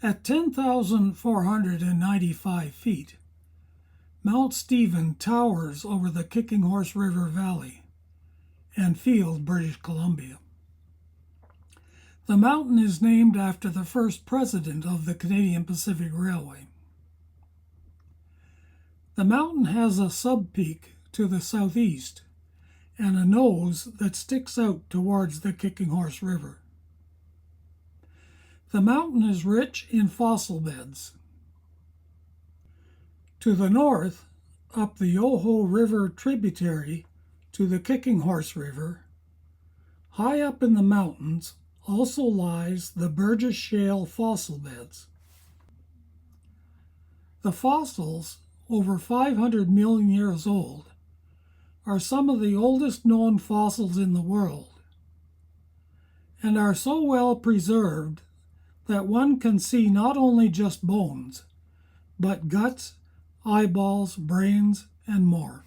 At 10,495 feet, Mount Stephen towers over the Kicking Horse River Valley and Field, British Columbia. The mountain is named after the first president of the Canadian Pacific Railway. The mountain has a subpeak to the southeast and a nose that sticks out towards the Kicking Horse River. The mountain is rich in fossil beds. To the north, up the Yoho River tributary to the Kicking Horse River, high up in the mountains also lies the Burgess Shale fossil beds. The fossils, over 500 million years old, are some of the oldest known fossils in the world and are so well preserved that one can see not only just bones, but guts, eyeballs, brains, and more.